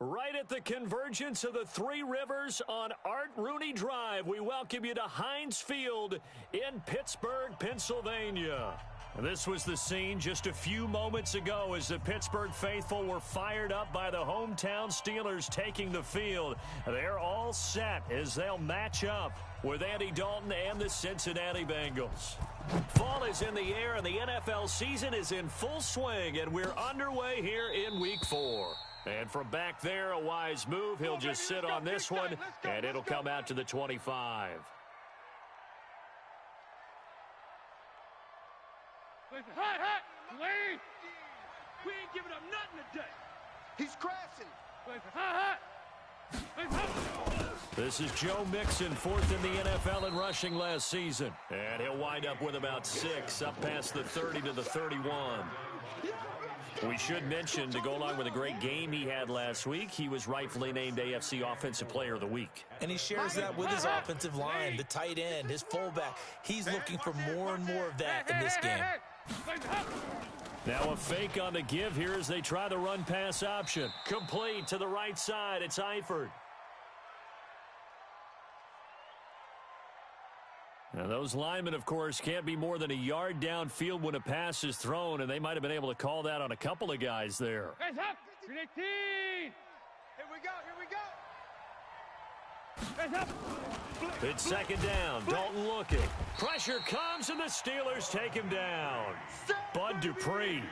Right at the convergence of the Three Rivers on Art Rooney Drive, we welcome you to Heinz Field in Pittsburgh, Pennsylvania. This was the scene just a few moments ago as the Pittsburgh faithful were fired up by the hometown Steelers taking the field. They're all set as they'll match up with Andy Dalton and the Cincinnati Bengals. Fall is in the air and the NFL season is in full swing, and we're underway here in Week 4. And from back there, a wise move. He'll just sit on this one, and it'll come out to the 25. Hot! Wait! We ain't giving up nothing today. He's crashing. Hot! This is Joe Mixon, fourth in the NFL in rushing last season. And he'll wind up with about 6, up past the 30 to the 31. We should mention, to go along with a great game he had last week, he was rightfully named AFC Offensive Player of the Week. And he shares that with his offensive line, the tight end, his fullback. He's looking for more and more of that in this game. Now a fake on the give here as they try the run-pass option. Complete to the right side. It's Eifert. Now, those linemen, of course, can't be more than a yard downfield when a pass is thrown, and they might have been able to call that on a couple of guys there. Hands up! 18! Here we go! Hands up! It's second down. Dalton looking. Pressure comes, and the Steelers take him down. Bud Dupree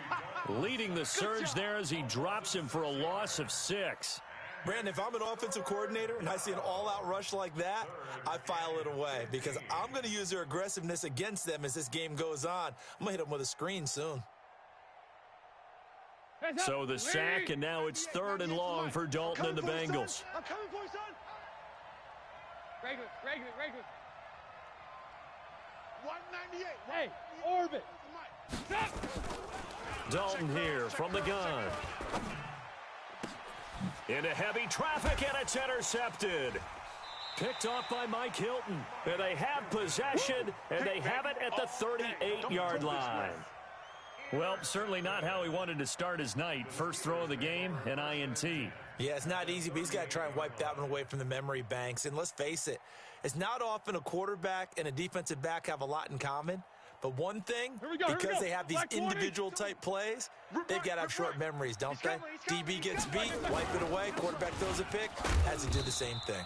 leading the surge there as he drops him for a loss of 6. Brandon, if I'm an offensive coordinator and I see an all-out rush like that, I file it away because I'm going to use their aggressiveness against them as this game goes on. I'm going to hit them with a screen soon. So the sack, and now it's 3rd and long for Dalton and the Bengals. I'm coming for you, son. Regular. 198. Hey, orbit. Dalton here from the gun. Into heavy traffic, and it's intercepted. Picked off by Mike Hilton. And they have possession, and they have it at the 38-yard line. Well, certainly not how he wanted to start his night. First throw of the game, an INT. Yeah, it's not easy, but he's got to try and wipe that one away from the memory banks. And let's face it, it's not often a quarterback and a defensive back have a lot in common. But one thing, because they have these individual-type plays, they've got to have short memories, don't they? DB gets beat, wipe it away, quarterback throws a pick, has to do the same thing.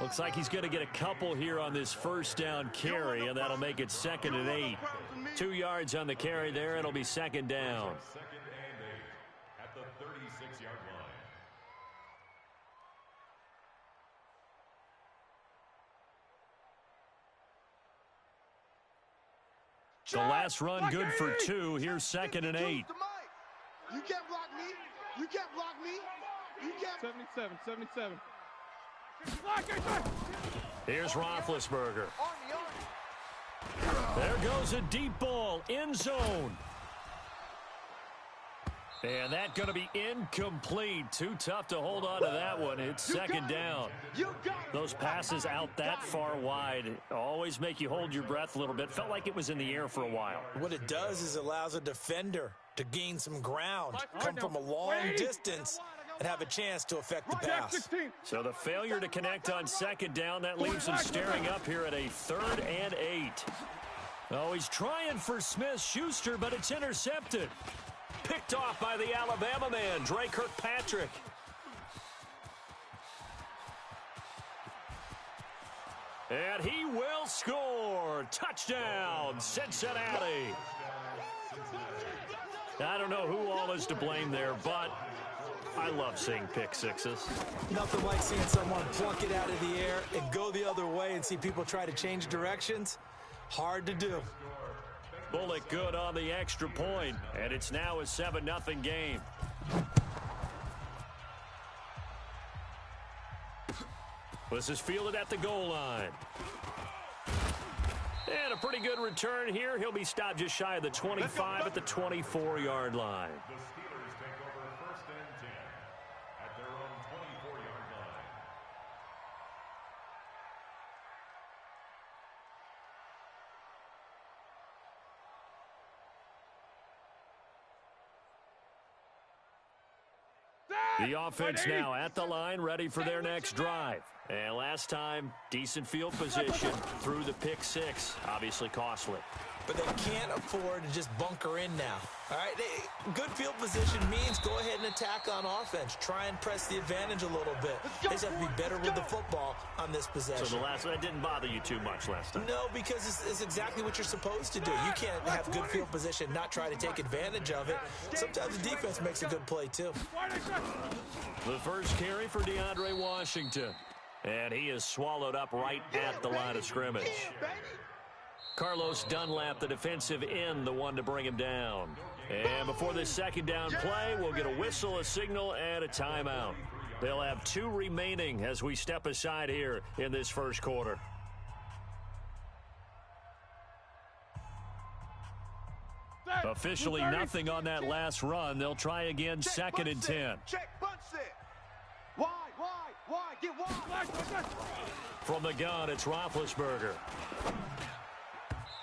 Looks like he's going to get a couple here on this first down carry, and that'll make it 2nd and 8. 2 yards on the carry there, it'll be 2nd down. At the 36-yard line. The last run good for 2. Here's 2nd and 8. You can't block me. You can't block me. You can't. 77. Here's Roethlisberger. There goes a deep ball, end zone. And that's going to be incomplete. Too tough to hold on to that one. It's 2nd down. Those passes out that far wide always make you hold your breath a little bit. Felt like it was in the air for a while. What it does is it allows a defender to gain some ground, come from a long distance, and have a chance to affect the pass. So the failure to connect on 2nd down, that leaves him staring up here at a 3rd and 8. Oh, he's trying for Smith-Schuster, but it's intercepted. Picked off by the Alabama man, Dre Kirkpatrick. And he will score. Touchdown, Cincinnati. I don't know who all is to blame there, but I love seeing pick sixes. Nothing like seeing someone pluck it out of the air and go the other way and see people try to change directions. Hard to do. Bullock good on the extra point, and it's now a 7-0 game. This is fielded at the goal line. And a pretty good return here. He'll be stopped just shy of the 25 at the 24-yard line. The Steelers take over 1st and 10 at their own 24-yard line. The offense now at the line, ready for their next drive. And last time, decent field position through the pick six. Obviously costly. But they can't afford to just bunker in now. All right, good field position means go ahead and attack on offense. Try and press the advantage a little bit. They just have to be better with the football on this possession. So that didn't bother you too much last time? No, because it's exactly what you're supposed to do. You can't have good field position, not try to take advantage of it. Sometimes the defense makes a good play, too. The first carry for DeAndre Washington. And he is swallowed up right at the line of scrimmage. Carlos Dunlap, the defensive end, the one to bring him down. And before this second down play, we'll get a whistle, a signal, and a timeout. They'll have 2 remaining as we step aside here in this first quarter. Officially nothing on that last run. They'll try again, 2nd and 10. Check, bunch it. Wide, get wide. From the gun, it's Roethlisberger.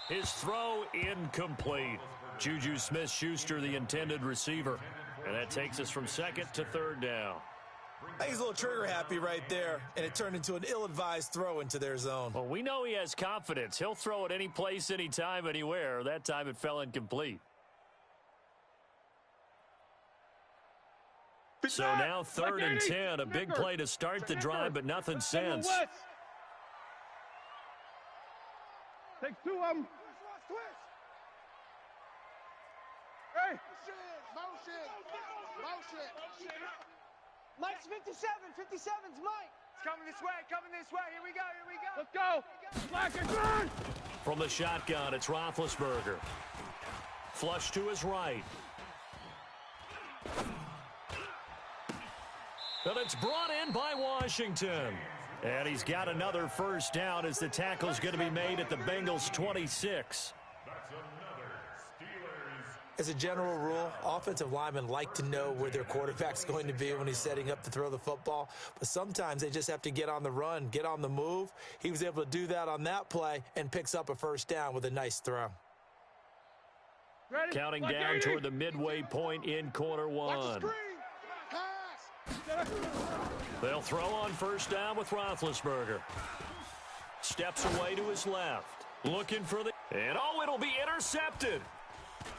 His throw incomplete. Juju Smith-Schuster, the intended receiver. And that takes us from 2nd to 3rd down. I think he's a little trigger happy right there, and it turned into an ill-advised throw into their zone. Well, we know he has confidence. He'll throw it any place, anytime, anywhere. That time it fell incomplete. So now 3rd and 10, a big play to start the drive, but nothing since. Take 2 of them. Hey. Motion. Mike's 57. 57's Mike. It's coming this way. Here we go. Let's go. Black and green. From the shotgun, it's Roethlisberger. Flush to his right. And it's brought in by Washington. And he's got another first down as the tackle's going to be made at the Bengals' 26. As a general rule, offensive linemen like to know where their quarterback's going to be when he's setting up to throw the football. But sometimes they just have to get on the run, get on the move. He was able to do that on that play and picks up a first down with a nice throw. Ready? Counting down toward the midway point in quarter 1. They'll throw on first down with Roethlisberger. Steps away to his left. Looking for the... And it'll be intercepted.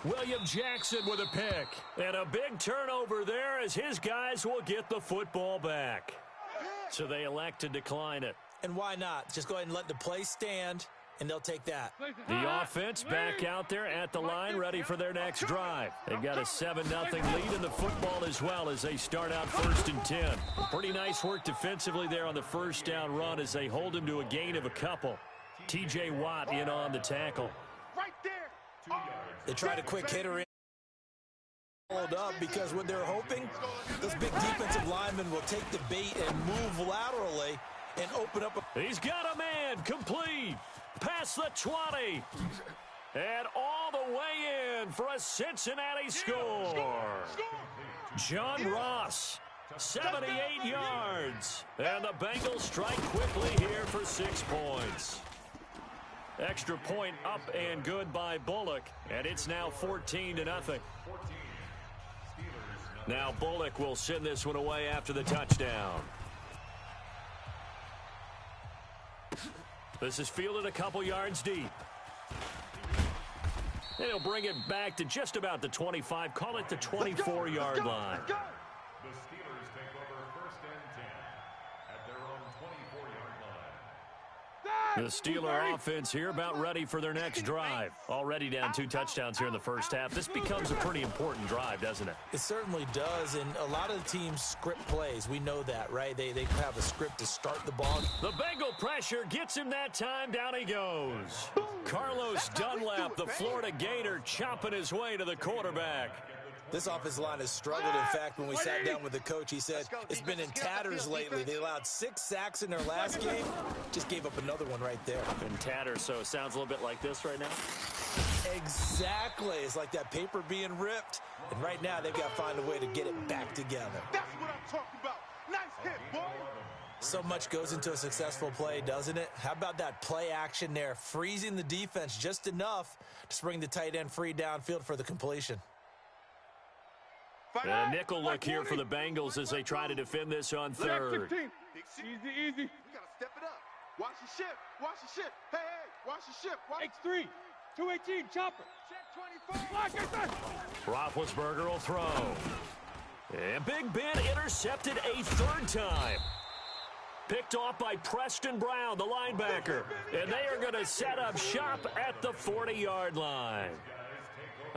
William Jackson with a pick. And a big turnover there as his guys will get the football back. So they elect to decline it. And why not? Just go ahead and let the play stand, and they'll take that. The offense back out there at the line, ready for their next drive. They've got a 7-0 lead in the football as well as they start out 1st and 10. Pretty nice work defensively there on the first down run as they hold him to a gain of a couple. T.J. Watt in on the tackle. Right there. They tried a quick hitter in. Followed up because what they're hoping, those big defensive linemen will take the bait and move laterally and open up a... He's got a man complete. Past the 20. And all the way in for a Cincinnati score. John Ross, 78 yards. And the Bengals strike quickly here for 6 points. Extra point up and good by Bullock. And it's now 14-0. Now Bullock will send this one away after the touchdown. This is fielded a couple yards deep. And he'll bring it back to just about the 25. Call it the 24-yard line. The Steelers take over 1st and 10 at their own 24-yard line. The Steeler offense here about ready for their next drive. Already down 2 touchdowns here in the first half. This becomes a pretty important drive, doesn't it? It certainly does, and a lot of the teams script plays. We know that, right? They have a script to start the ball. The Bengal pressure gets him that time. Down he goes. Carlos Dunlap, the Florida Gator, chopping his way to the quarterback. This offensive line has struggled. In fact, when we sat down with the coach, he said it's been in tatters lately. They allowed 6 sacks in their last game. Just gave up another one right there. In tatters, so it sounds a little bit like this right now? Exactly. It's like that paper being ripped. And right now, they've got to find a way to get it back together. That's what I'm talking about. Nice hit, boy. So much goes into a successful play, doesn't it? How about that play action there? Freezing the defense just enough to bring the tight end free downfield for the completion. And a nickel look here for the Bengals as they try to defend this on third. Easy. You got to step it up. Watch the ship. Hey, watch the ship. X3, 218, chopper. Check 24. Roethlisberger will throw. And Big Ben intercepted a third time. Picked off by Preston Brown, the linebacker. And they are going to set up shop at the 40-yard line.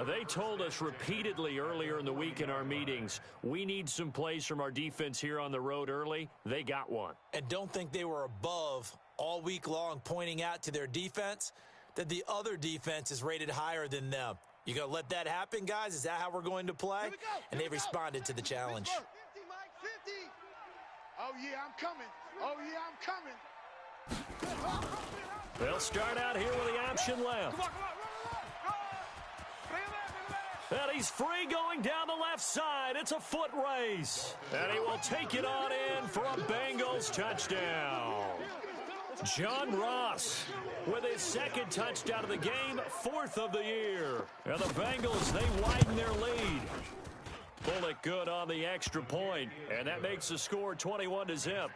They told us repeatedly earlier in the week in our meetings, we need some plays from our defense here on the road early. They got one. And don't think they were above all week long pointing out to their defense that the other defense is rated higher than them. You going to let that happen, guys? Is that how we're going to play? And they responded to the challenge. 50, Mike, 50. Oh, yeah, I'm coming. They'll start out here with the option left. And he's free going down the left side. It's a foot race. And he will take it on in for a Bengals touchdown. John Ross with his second touchdown of the game, fourth of the year. And the Bengals, they widen their lead. Bullock good on the extra point, and that makes the score 21-0.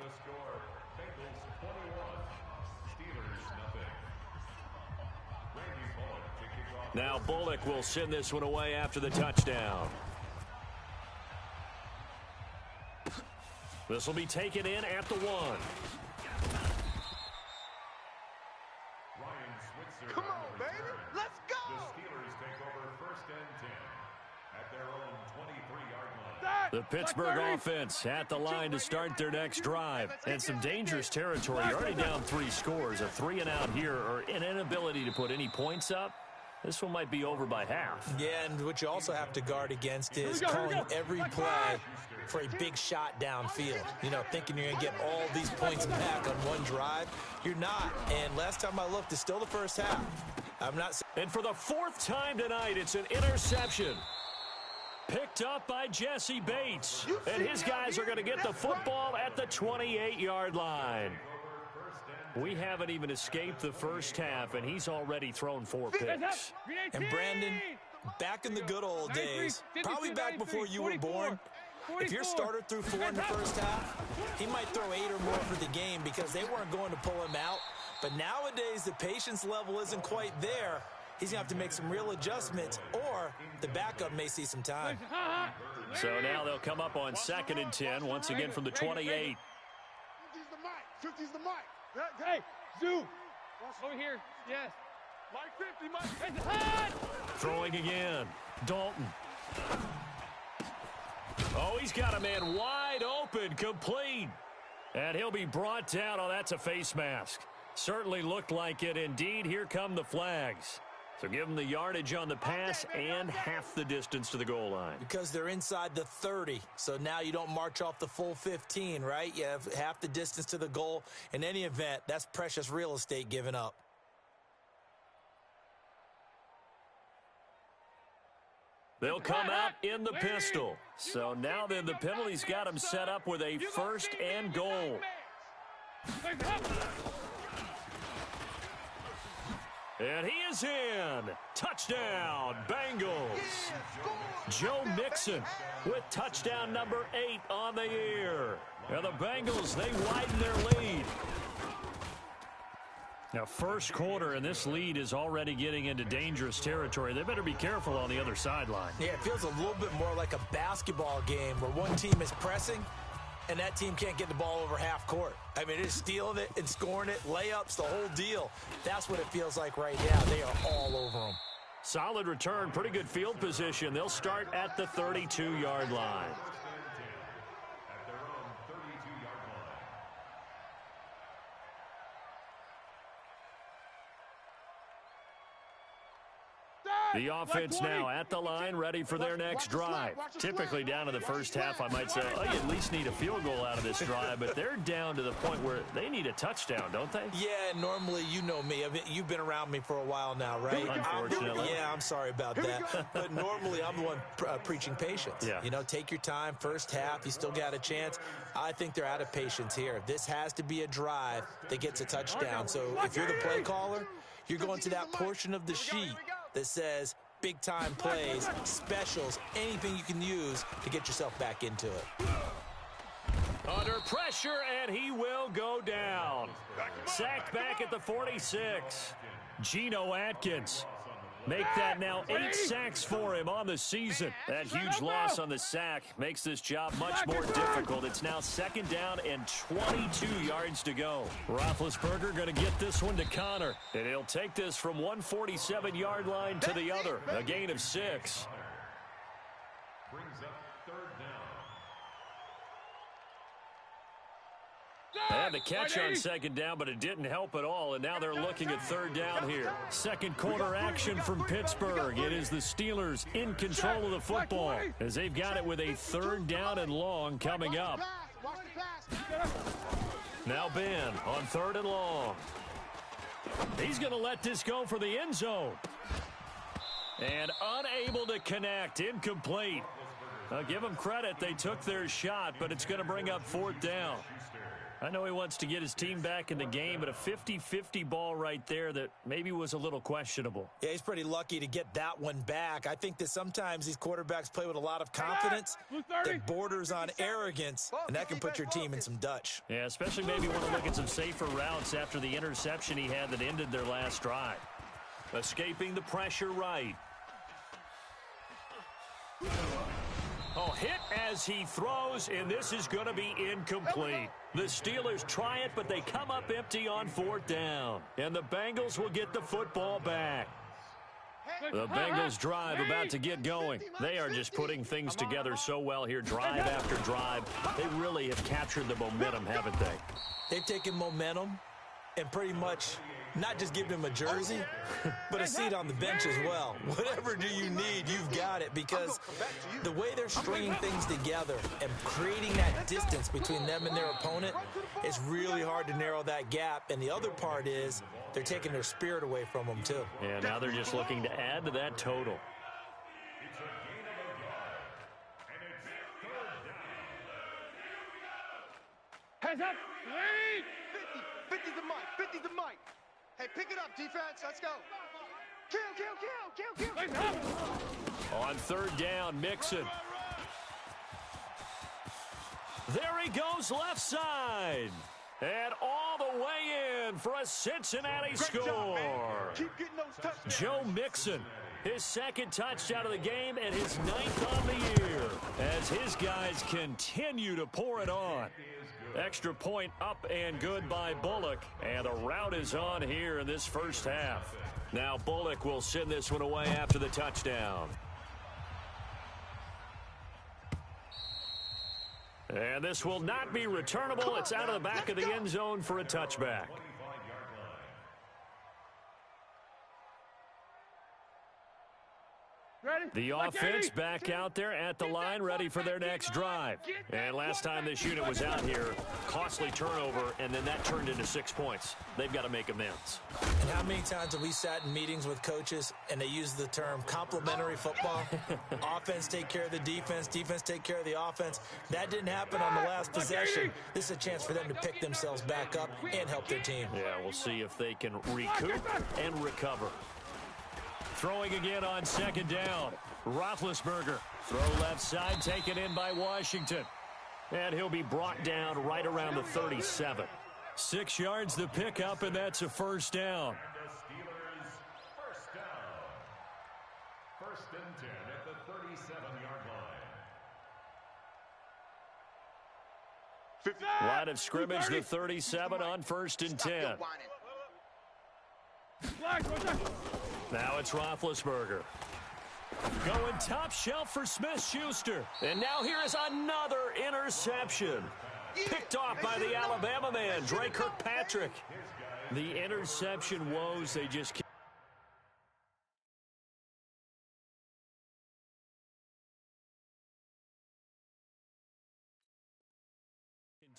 Now Bullock will send this one away after the touchdown. This will be taken in at the 1. Come on, baby. Let's go. The Steelers take over first and 10 at their own 23-yard line. The Pittsburgh offense at the line to start their next drive. And some dangerous territory. You're already down 3 scores. A 3-and-out here, or an inability to put any points up. This one might be over by half. Yeah, and what you also have to guard against is calling every play for a big shot downfield. You know, thinking you're going to get all these points back on one drive. You're not. And last time I looked, it's still the first half. I'm not. And for the 4th time tonight, it's an interception. Picked up by Jesse Bates. And his guys are going to get the football at the 28-yard line. We haven't even escaped the first half, and he's already thrown 4 picks. And Brandon, back in the good old days, probably back before you were born, if your starter threw 4 in the first half, he might throw 8 or more for the game because they weren't going to pull him out. But nowadays, the patience level isn't quite there. He's going to have to make some real adjustments, or the backup may see some time. So now they'll come up on 2nd and 10, once again from the 28. 50's the mic. Hey, Zoo. Over here. Yes. Mike 50, Mike. Throwing again. Dalton. Oh, he's got a man wide open, complete. And he'll be brought down. Oh, that's a face mask. Certainly looked like it. Indeed, here come the flags. So give them the yardage on the pass and half the distance to the goal line. Because they're inside the 30, so now you don't march off the full 15, right? You have half the distance to the goal. In any event, that's precious real estate given up. They'll come out in the pistol. So now then the penalty's got them set up with a 1st and goal. And he is in. Touchdown, Bengals. Joe Mixon with touchdown number 8 on the year. And the Bengals, they widen their lead. Now, first quarter, and this lead is already getting into dangerous territory. They better be careful on the other sideline. Yeah, it feels a little bit more like a basketball game where one team is pressing and that team can't get the ball over half court. I mean, it's stealing it and scoring it, layups, the whole deal. That's what it feels like right now. They are all over them. Solid return, pretty good field position. They'll start at the 32-yard line. The offense now at the line, ready for their next drive. Typically down to the first half, I might say, oh, you at least need a field goal out of this drive, but they're down to the point where they need a touchdown, don't they? Yeah, normally, you know me. I mean, you've been around me for a while now, right? Unfortunately. I'm sorry about that. But normally, I'm the one preaching patience. Yeah. You know, take your time. First half, you still got a chance. I think they're out of patience here. This has to be a drive that gets a touchdown. So if you're the play caller, you're going to that portion of the sheet that says big-time plays, specials, anything you can use to get yourself back into it. Under pressure, and he will go down. Sacked back at the 46. Geno Atkins. Make that now 8 sacks for him on the season. That huge loss on the sack makes this job much more difficult. It's now 2nd down and 22 yards to go. Roethlisberger going to get this one to Connor, and he'll take this from 147-yard line to the other. A gain of 6. Brings up 3rd down. They had the catch on 2nd down, but it didn't help at all, and now they're looking at 3rd down here. Second quarter action from Pittsburgh. It is the Steelers in control of the football as they've got it with a 3rd down and long coming up. Now Ben on 3rd and long. He's going to let this go for the end zone. And unable to connect, incomplete. I'll give them credit. They took their shot, but it's going to bring up 4th down. I know he wants to get his team back in the game, but a 50-50 ball right there that maybe was a little questionable. Yeah, he's pretty lucky to get that one back. I think that sometimes these quarterbacks play with a lot of confidence that borders on arrogance, and that can put your team in some Dutch. Yeah, especially maybe want to look at some safer routes after the interception he had that ended their last drive. Escaping the pressure right. Oh, hit as he throws, and this is going to be incomplete. The Steelers try it, but they come up empty on 4th down. And the Bengals will get the football back. The Bengals drive about to get going. They are just putting things together so well here, drive after drive. They really have captured the momentum, haven't they? They've taken momentum and pretty much not just given him a jersey, but a seat on the bench as well. Whatever do you need, you've got it, because the way they're stringing things together and creating that distance between them and their opponent, it's really hard to narrow that gap. And the other part is they're taking their spirit away from them, too. And now they're just looking to add to that total. It's a gain of a yard, and it's 3rd down. Hands up. Lead. 50's the mic. 50's the mic. Hey, pick it up, defense. Let's go. Kill. Legs up. On 3rd down, Mixon. There he goes left side. And all the way in for a Cincinnati score. Job, keep getting those touchdowns. Joe Mixon, his 2nd touchdown of the game and his 9th on the year as his guys continue to pour it on. Extra point up and good by Bullock, and the route is on here in this first half. Now Bullock will send this one away after the touchdown. And this will not be returnable. It's out of the back of the end zone for a touchback. The offense back out there at the line, ready for their next drive. And last time this unit was out here, costly turnover, and then that turned into 6 points. They've got to make amends. And how many times have we sat in meetings with coaches and they use the term complementary football? Offense take care of the defense, defense take care of the offense. That didn't happen on the last possession. This is a chance for them to pick themselves back up and help their team. Yeah, we'll see if they can recoup and recover. Throwing again on 2nd down. Roethlisberger. Throw left side, taken in by Washington. And he'll be brought down right around the 37. 6 yards the pickup, and that's a 1st down. And the Steelers 1st down. 1st and 10 at the 37-yard line. Line of scrimmage, the 37 on 1st and 10. Now it's Roethlisberger. Going top shelf for Smith-Schuster. And now here is another interception. Picked off by the Alabama man, Dre Kirkpatrick. The interception woes, they just keep.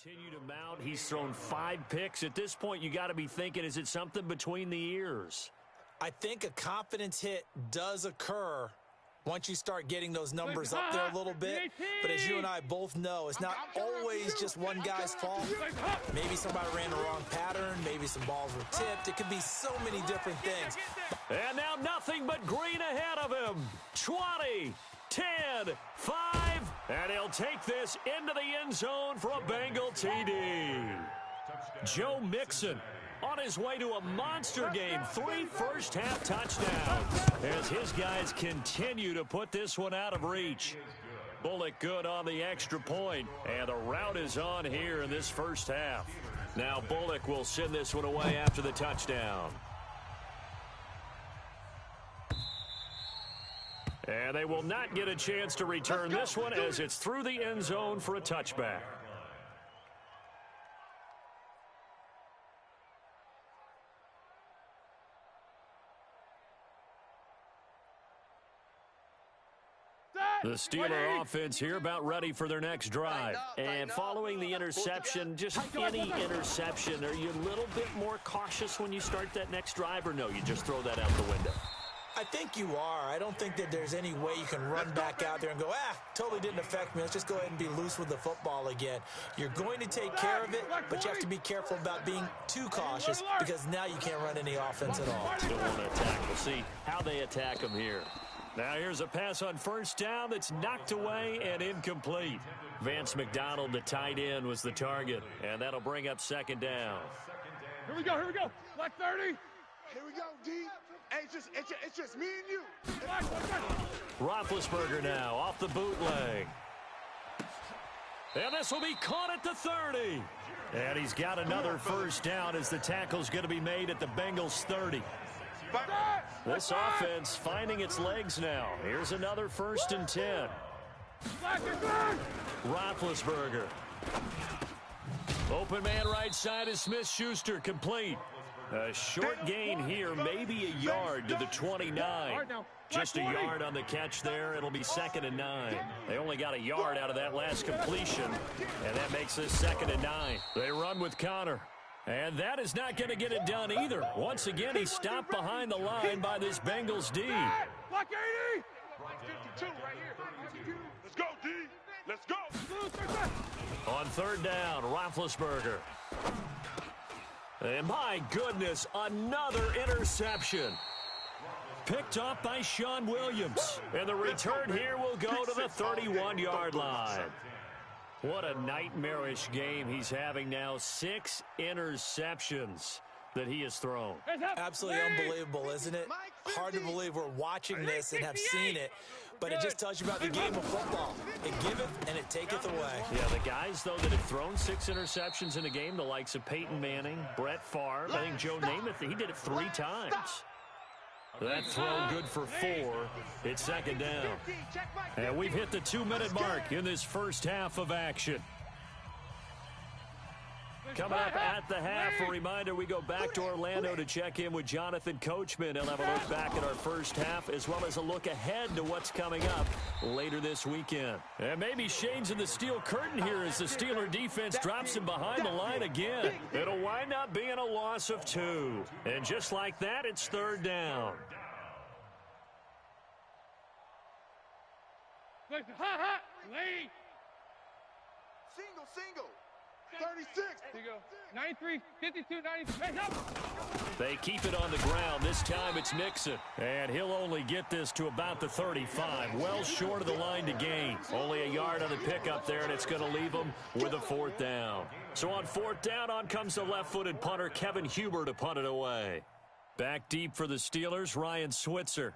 Continue to mount. He's thrown 5 picks. At this point, you got to be thinking, is it something between the ears? I think a confidence hit does occur once you start getting those numbers up there a little bit. But as you and I both know, it's not always just one guy's fault. Maybe somebody ran the wrong pattern. Maybe some balls were tipped. It could be so many different things. And now nothing but green ahead of him. 20, 10, 5, and he'll take this into the end zone for a Bengal TD. Joe Mixon on his way to a monster game, 3 first-half touchdowns, as his guys continue to put this one out of reach. Bullock good on the extra point, and the route is on here in this first half. Now Bullock will send this one away after the touchdown. And they will not get a chance to return this one as it's through the end zone for a touchback. The Steeler offense here about ready for their next drive. And following the interception, just any interception, are you a little bit more cautious when you start that next drive, or no, you just throw that out the window? I think you are. I don't think that there's any way you can run back out there and go, totally didn't affect me. Let's just go ahead and be loose with the football again. You're going to take care of it, but you have to be careful about being too cautious because now you can't run any offense at all. Still want to attack. We'll see how they attack them here. Now here's a pass on first down that's knocked away and incomplete. Vance McDonald, the tight end, was the target, and that'll bring up second down. Here we go. Black 30. Here we go, D. Hey, it's just me and you. Roethlisberger now off the bootleg. And this will be caught at the 30. And he's got another first down as the tackle's going to be made at the Bengals 30. This offense finding its legs now. Here's another 1st and 10. Roethlisberger. Open man right side is Smith-Schuster, complete. A short gain here, maybe a yard to the 29. Just a yard on the catch there. It'll be 2nd and 9. They only got a yard out of that last completion, and that makes this 2nd and 9. They run with Connor. And that is not going to get it done either. Once again, he's stopped behind the line by this Bengals D. Block 80. 52 right here. Let's go, D. Let's go. On 3rd down, Roethlisberger. And my goodness, another interception. Picked off by Sean Williams. And the return here will go to the 31-yard line. What a nightmarish game he's having now. 6 interceptions that he has thrown. Absolutely unbelievable, isn't it? Hard to believe we're watching this and have seen it, but it just tells you about the game of football. It giveth and it taketh away. Yeah, the guys, though, that have thrown 6 interceptions in a game, the likes of Peyton Manning, Brett Favre, I think Joe Namath, he did it 3 times. That throw good for 4. It's 2nd down. And we've hit the 2-minute mark in this first half of action. Coming up at the half, a reminder, we go back to Orlando to check in with Jonathan Coachman. He'll have a look back at our first half as well as a look ahead to what's coming up later this weekend. And maybe Shane's in the steel curtain here as the Steeler defense drops him behind the line again. It'll wind up being a loss of 2. And just like that, it's 3rd down. Hot, late. Single. 36. Here you go. 93, 52, 93. They keep it on the ground. This time it's Mixon. And he'll only get this to about the 35. Well short of the line to gain. Only a yard on the pickup there, and it's going to leave them with a 4th down. So on 4th down, on comes the left-footed punter, Kevin Huber, to punt it away. Back deep for the Steelers, Ryan Switzer.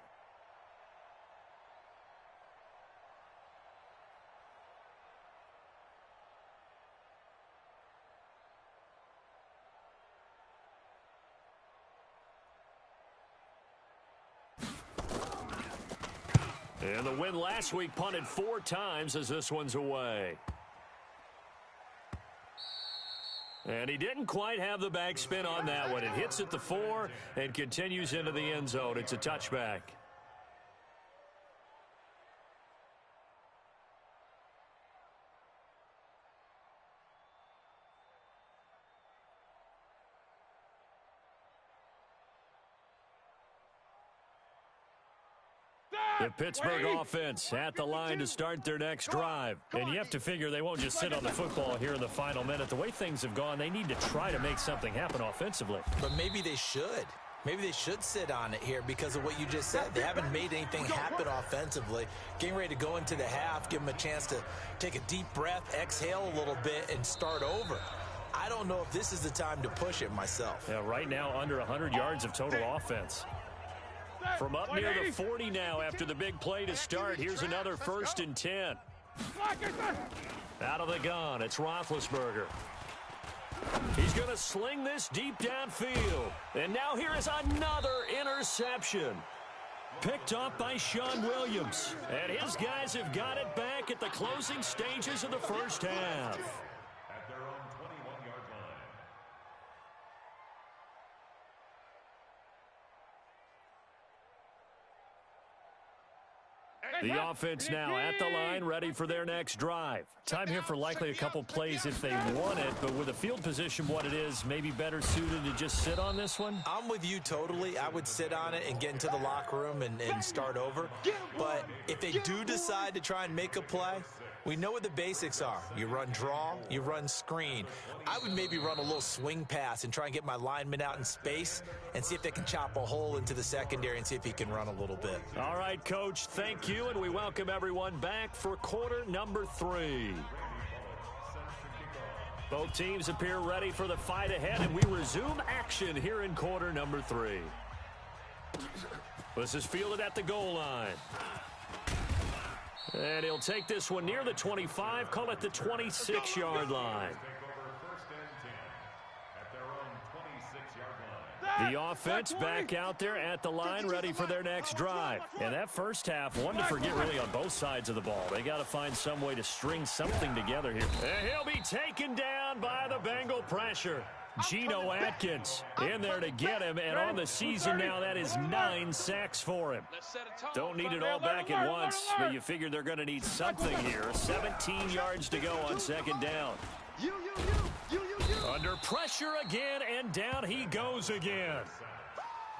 And the win last week punted 4 times as this one's away. And he didn't quite have the backspin on that one. It hits at the 4 and continues into the end zone. It's a touchback. The Pittsburgh offense at the line to start their next drive. And you have to figure they won't just sit on the football here in the final minute. The way things have gone, they need to try to make something happen offensively. But maybe they should. Maybe they should sit on it here because of what you just said. They haven't made anything happen offensively. Getting ready to go into the half, give them a chance to take a deep breath, exhale a little bit, and start over. I don't know if this is the time to push it myself. Yeah, right now under 100 yards of total offense. From up near the 40 now after the big play to start. Here's another 1st and 10. Out of the gun, it's Roethlisberger. He's going to sling this deep downfield. And now here is another interception. Picked off by Sean Williams. And his guys have got it back at the closing stages of the first half. At their own 21-yard line. The offense now at the line, ready for their next drive. Time here for likely a couple plays if they want it, but with the field position what it is, maybe better suited to just sit on this one? I'm with you totally. I would sit on it and get into the locker room and start over. But if they do decide to try and make a play, we know what the basics are. You run draw, you run screen. I would maybe run a little swing pass and try and get my lineman out in space and see if they can chop a hole into the secondary and see if he can run a little bit. All right, Coach, thank you, and we welcome everyone back for quarter number 3. Both teams appear ready for the fight ahead, and we resume action here in quarter number 3. This is fielded at the goal line. And he'll take this one near the 25, call it the 26-yard line. The offense back out there at the line, ready for their next drive. And that first half, one to forget really on both sides of the ball. They got to find some way to string something together here. And he'll be taken down by the Bengal pressure. Geno Atkins in there to get him, and on the season now, that is 9 sacks for him. Don't need it all back at once, but you figure they're going to need something here. 17 yards to go on second down. Under pressure again, and down he goes again.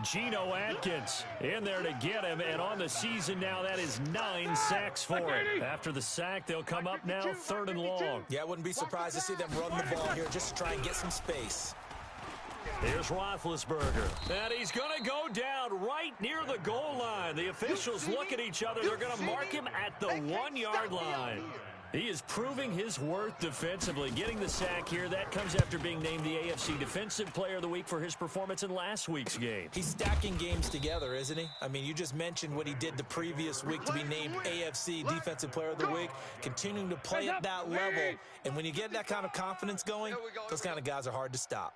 Geno Atkins in there to get him, and on the season now, that is 9 sacks for him. After the sack, they'll come up now 3rd and long. Yeah, I wouldn't be surprised to see them run the ball here just to try and get some space. Here's Roethlisberger, and he's going to go down right near the goal line. The officials look at each other. They're going to mark him at the 1-yard line. He is proving his worth defensively, getting the sack here. That comes after being named the AFC Defensive Player of the Week for his performance in last week's game. He's stacking games together, isn't he? I mean, you just mentioned what he did the previous week to be named AFC Defensive Player of the Week, continuing to play at that level. And when you get that kind of confidence going, those kind of guys are hard to stop.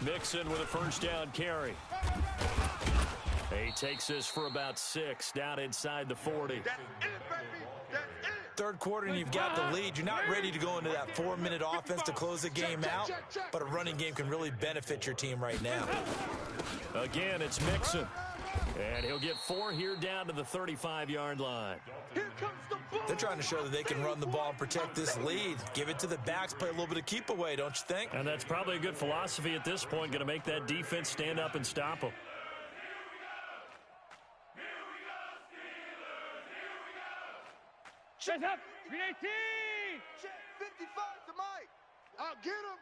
Mixon with a first down carry. He takes this for about 6 down inside the 40. Third quarter and you've got the lead. You're not ready to go into that 4-minute offense to close the game out, but a running game can really benefit your team right now. Again, it's Mixon. And he'll get 4 here down to the 35-yard line. They're trying to show that they can run the ball and protect this lead. Give it to the backs, play a little bit of keep away, don't you think? And that's probably a good philosophy at this point, going to make that defense stand up and stop them. Shut up! 318! Check 55 to Mike. I'll get him.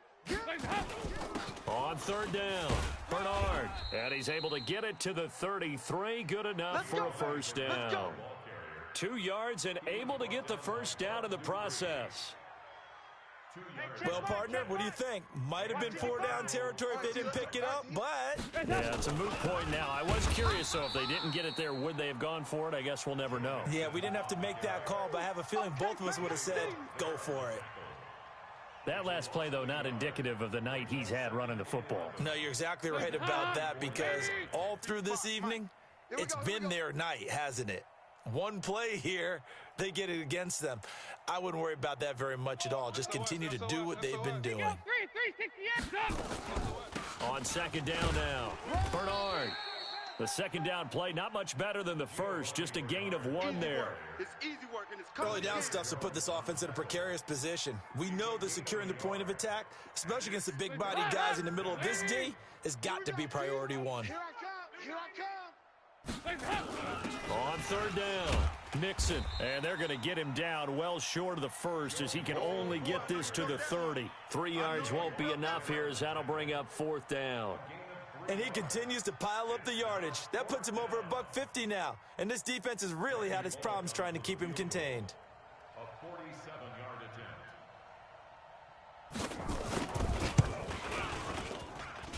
On 3rd down, Bernard. And he's able to get it to the 33. Good enough for a first down. 2 yards and able to get the first down in the process. Well, partner, what do you think? Might have been 4-down territory if they didn't pick it up, but... Yeah, it's a moot point now. I was curious, so if they didn't get it there, would they have gone for it? I guess we'll never know. Yeah, we didn't have to make that call, but I have a feeling both of us would have said, go for it. That last play, though, not indicative of the night he's had running the football. No, you're exactly right about that, because all through this evening, it's been their night, hasn't it? One play here, they get it against them. I wouldn't worry about that very much at all. Just continue to do what they've been doing. On 2nd down now, Bernard. The 2nd down play, not much better than the first, just a gain of 1 there. It's easy work and it's Early down stuff to put this offense in a precarious position. We know that securing the point of attack, especially against the big body guys in the middle of this D, has got to be priority 1. Here I come. Here I come. On third down, Mixon. And they're going to get him down well short of the first as he can only get this to the 30. 3 yards won't be enough here as that'll bring up fourth down. And he continues to pile up the yardage. That puts him over $150 now. And this defense has really had its problems trying to keep him contained. A 47-yard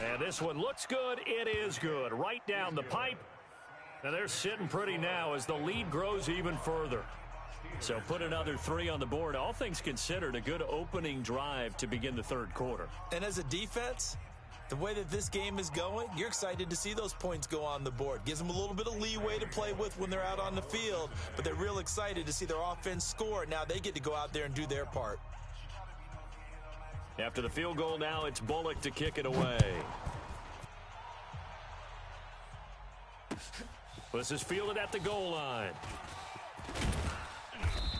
attempt. And this one looks good. It is good. Right down the pipe. And they're sitting pretty now as the lead grows even further. So put another 3 on the board. All things considered, a good opening drive to begin the third quarter. And as a defense, the way that this game is going, you're excited to see those points go on the board. Gives them a little bit of leeway to play with when they're out on the field, but they're real excited to see their offense score. Now they get to go out there and do their part. After the field goal now, it's Bullock to kick it away. This is fielded at the goal line.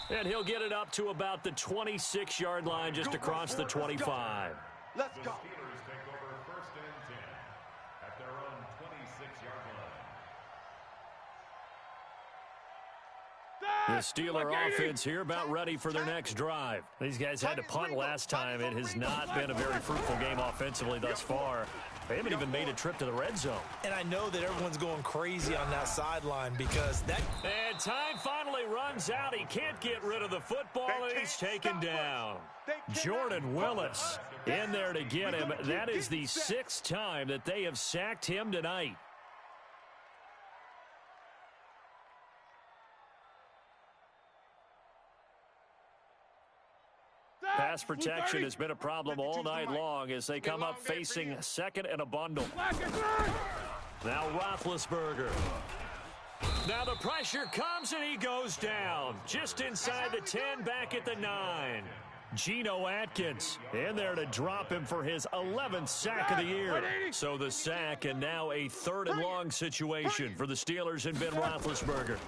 And he'll get it up to about the 26-yard line just across the 25. Let's go. Steelers take over first and 10 at their own 26-yard line. The Steeler offense here about ready for their next drive. These guys had to punt last time. It has not been a very fruitful game offensively thus far. They haven't even made a trip to the red zone. And I know that everyone's going crazy on that sideline because that... And time finally runs out. He can't get rid of the football, and he's taken down. Jordan Willis in there to get him. That is the 6th time that they have sacked him tonight. Pass protection has been a problem all night long as they come up facing second and a bundle. Now Roethlisberger. Now the pressure comes and he goes down. Just inside the 10, back at the 9. Geno Atkins in there to drop him for his 11th sack of the year. So the sack and now a 3rd and long situation for the Steelers and Ben Roethlisberger.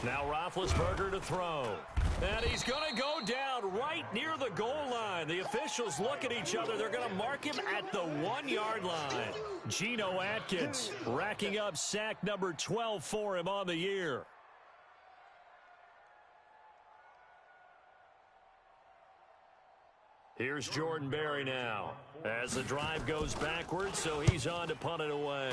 Now Roethlisberger to throw. And he's going to go down right near the goal line. The officials look at each other. They're going to mark him at the 1-yard line. Geno Atkins racking up sack number 12 for him on the year. Here's Jordan Berry now as the drive goes backwards, so he's on to punt it away.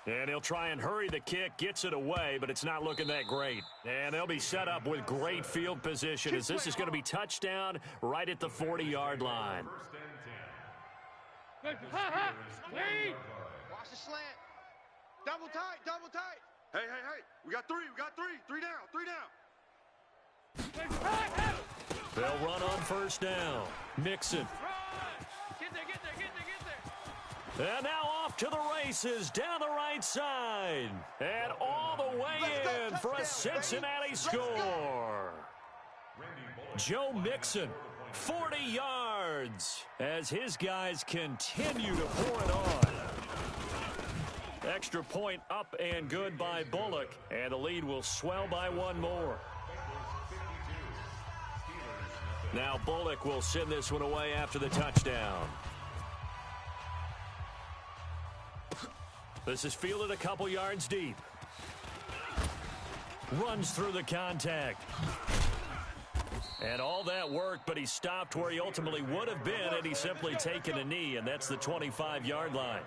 And he'll try and hurry the kick, gets it away, but it's not looking that great. And they'll be set up with great field position as this is going to be touchdown right at the 40-yard line. Watch the slant. Double tight, double tight. Hey, hey, hey. We got 3. We got 3. 3 down. 3 down. They'll run on first down. Mixon. Get there, get there, get there, get there. And now off to the races down the right side. And all the way in for a Cincinnati score. Joe Mixon, 40 yards as his guys continue to pour it on. Extra point up and good by Bullock. And the lead will swell by 1 more. Now Bullock will send this one away after the touchdown. This is fielded a couple yards deep. Runs through the contact. And all that work, but he stopped where he ultimately would have been had he simply taken a knee, and that's the 25-yard line.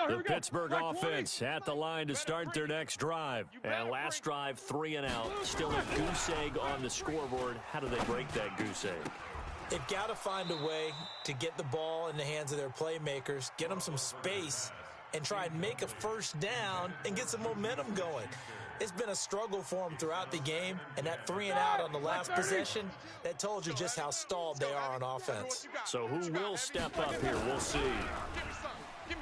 The Pittsburgh offense at the line to start their next drive. And last drive, 3 and out. Still a goose egg on the scoreboard. How do they break that goose egg? They've got to find a way to get the ball in the hands of their playmakers, get them some space, and try and make a first down and get some momentum going. It's been a struggle for them throughout the game, and that 3 and out on the last possession, that told you just how stalled they are on offense. So who will step up here? We'll see.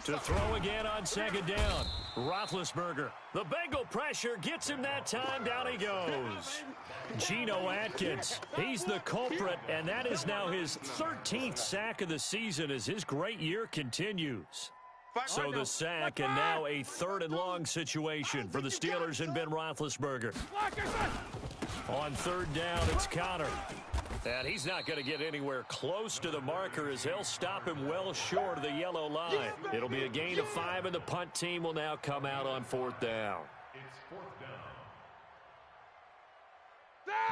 To throw again on second down. Roethlisberger. The Bengal pressure gets him that time. Down he goes. Geno Atkins. He's the culprit, and that is now his 13th sack of the season as his great year continues. So the sack, and now a 3rd and long situation for the Steelers and Ben Roethlisberger. On third down, it's Connor. And he's not going to get anywhere close to the marker as they'll stop him well short of the yellow line. It'll be a gain of 5, and the punt team will now come out on fourth down. It's fourth down.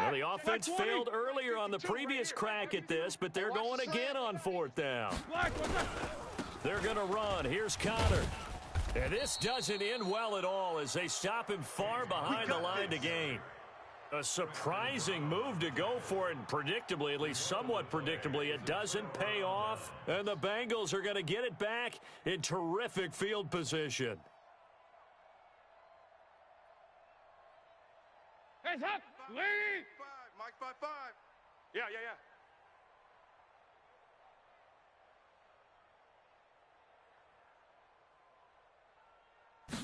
Well, the offense failed earlier on the previous crack at this, but they're going again on fourth down. They're going to run. Here's Connor. And this doesn't end well at all as they stop him far behind the line to gain. A surprising move to go for it, and predictably, at least somewhat predictably, it doesn't pay off. And the Bengals are going to get it back in terrific field position. Hands up! Lead! Mike 5-5. Yeah.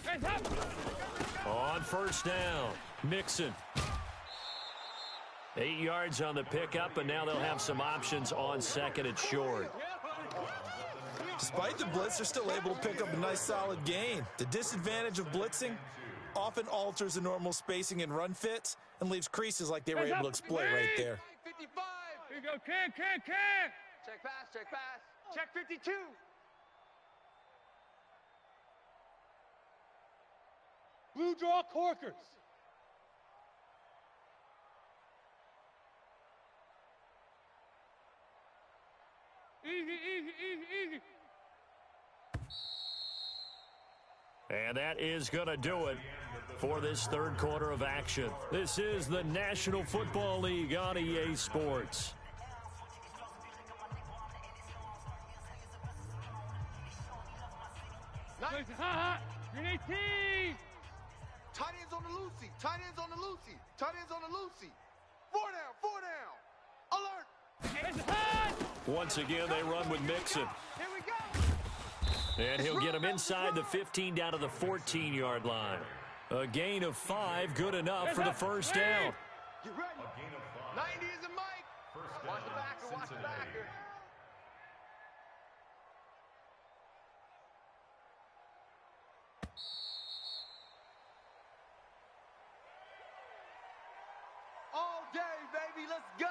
Hands up! On first down, Mixon. 8 yards on the pickup, and now they'll have some options on second and short. Despite the blitz, they're still able to pick up a nice solid gain. The disadvantage of blitzing often alters the normal spacing and run fits and leaves creases like they were able to exploit right there. 55. Here you go, can. Check pass. Check 52. Blue draw corkers. Easy. And that is going to do it for this third quarter of action. This is the National Football League on EA Sports. Nice. Green 18. Tight ends on the Lucy. Tight ends on the Lucy. 4 down. Alert. Once again, they run with Mixon. Here we go. And he'll get him inside the 15 down to the 14-yard line. A gain of 5, good enough for the first down. Get ready. A gain of 5. 90 is a Mike. First Watch the down, backer. Cincinnati. All day, baby. Let's go.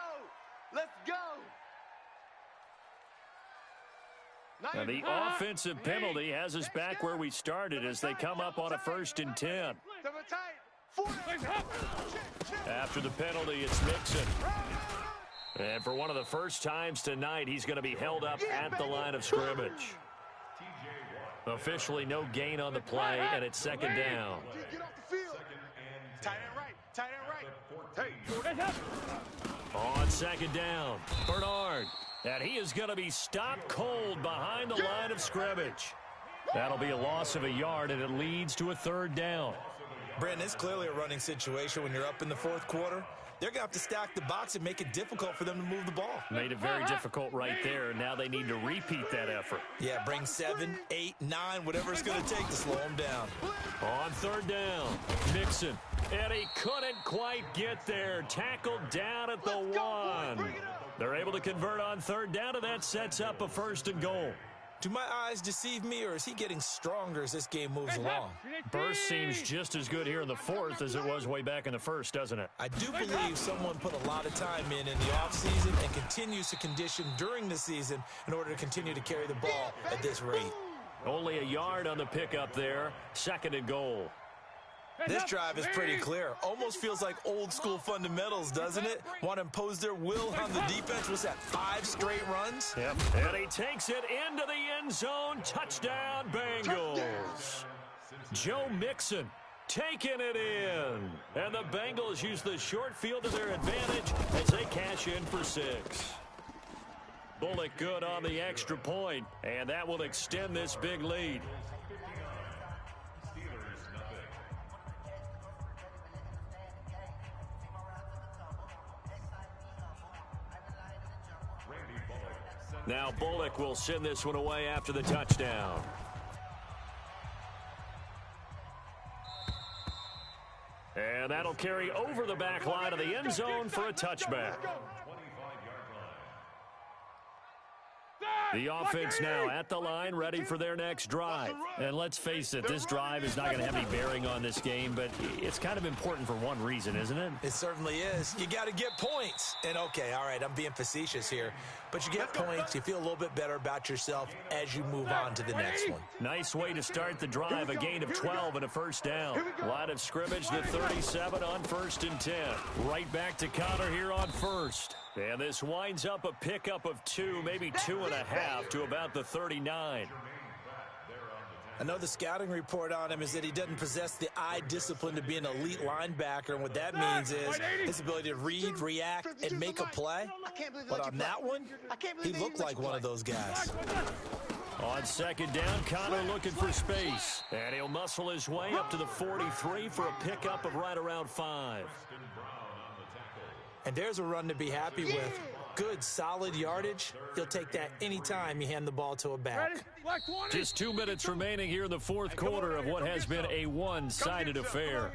Now the offensive penalty has us back where we started as they come up on a 1st and 10. After the penalty, it's Mixon. And for one of the first times tonight, he's going to be held up at the line of scrimmage. Officially no gain on the play, and it's 2nd down. Get off the field. Tight end right. Hey. On 2nd down, Bernard. And he is going to be stopped cold behind the line of scrimmage. That'll be a loss of a yard, and it leads to a 3rd down. Brandon, it's clearly a running situation when you're up in the fourth quarter. They're going to have to stack the box and make it difficult for them to move the ball. Made it very difficult right there. Now they need to repeat that effort. Yeah, bring 7, 8, 9, whatever it's going to take to slow them down. On 3rd down, Mixon. And he couldn't quite get there. Tackled down at the 1. They're able to convert on 3rd down, and that sets up a 1st and goal. Do my eyes deceive me, or is he getting stronger as this game moves along? Burst seems just as good here in the 4th as it was way back in the 1st, doesn't it? I do believe someone put a lot of time in the offseason and continues to condition during the season in order to continue to carry the ball at this rate. Only a yard on the pickup there. 2nd and goal. This drive is pretty clear. Almost feels like old school fundamentals, doesn't it? Want to impose their will on the defense. What's that, 5 straight runs? Yep. And he takes it into the end zone. Touchdown, Bengals. Joe Mixon taking it in. And the Bengals use the short field to their advantage as they cash in for 6. Bullock good on the extra point, and that will extend this big lead. Now Bullock will send this one away after the touchdown. And that'll carry over the back line of the end zone for a touchback. The offense now at the line, ready for their next drive. And let's face it, this drive is not going to have any bearing on this game, but it's kind of important for one reason, isn't it? It certainly is. You got to get points. And, okay, all right, I'm being facetious here. But you get points, you feel a little bit better about yourself as you move on to the next one. Nice way to start the drive, a gain of 12 and a first down. Line of scrimmage, the 37 on 1st and 10. Right back to Connor here on first. And this winds up a pickup of 2, maybe 2.5 to about the 39. I know the scouting report on him is that he doesn't possess the eye discipline to be an elite linebacker, and what that means is his ability to read, react, and make a play. But on that one, he looked like one of those guys. On 2nd down, Connor looking for space. And he'll muscle his way up to the 43 for a pickup of right around 5. And there's a run to be happy with. Good, solid yardage. He'll take that anytime you hand the ball to a back. Just 2 minutes remaining here in the fourth quarter of what has been a one-sided affair.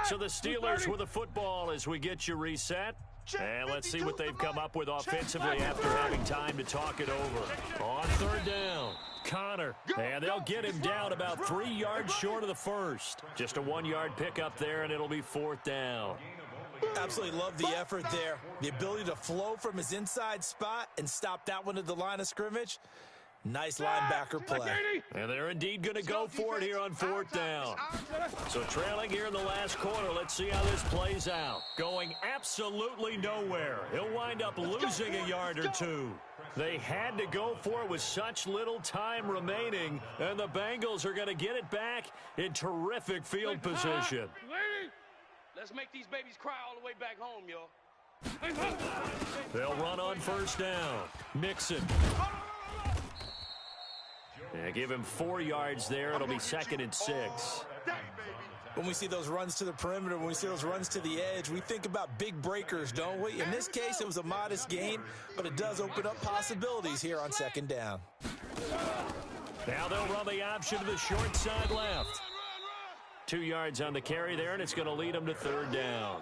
So the Steelers with the football as we get you reset. And let's see what they've come up with offensively after having time to talk it over. On 3rd down, Connor. And they'll get him down about 3 yards short of the first. Just a 1-yard pickup there, and it'll be 4th down. Absolutely love the effort there. The ability to flow from his inside spot and stop that one at the line of scrimmage. Nice linebacker play. And they're indeed going to go for it here on 4th down. So trailing here in the last quarter, let's see how this plays out. Going absolutely nowhere. He'll wind up losing a yard or 2. They had to go for it with such little time remaining, and the Bengals are going to get it back in terrific field position. Let's make these babies cry all the way back home, yo. They'll run on 1st down. Mixon. Yeah, give him 4 yards there. It'll be 2nd and 6. When we see those runs to the perimeter, when we see those runs to the edge, we think about big breakers, don't we? In this case, it was a modest gain, but it does open up possibilities here on 2nd down. Now they'll run the option to the short side left. 2 yards on the carry there, and it's going to lead them to 3rd down.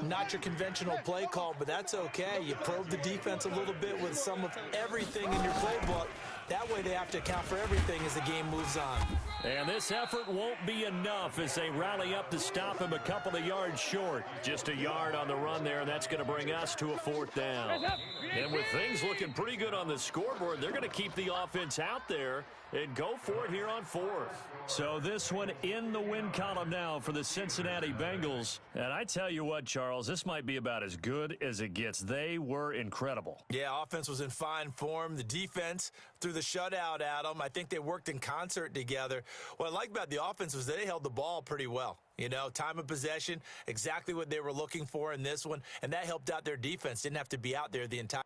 Not your conventional play call, but that's okay. You probe the defense a little bit with some of everything in your playbook. That way they have to account for everything as the game moves on. And this effort won't be enough as they rally up to stop him a couple of yards short. Just a yard on the run there, and that's going to bring us to a 4th down. And with things looking pretty good on the scoreboard, they're going to keep the offense out there and go for it here on 4th. So this one in the win column now for the Cincinnati Bengals. And I tell you what, Charles, this might be about as good as it gets. They were incredible. Yeah, offense was in fine form. The defense threw the shutout at them. I think they worked in concert together. What I like about the offense was they held the ball pretty well. You know, time of possession, exactly what they were looking for in this one. And that helped out their defense. Didn't have to be out there the entire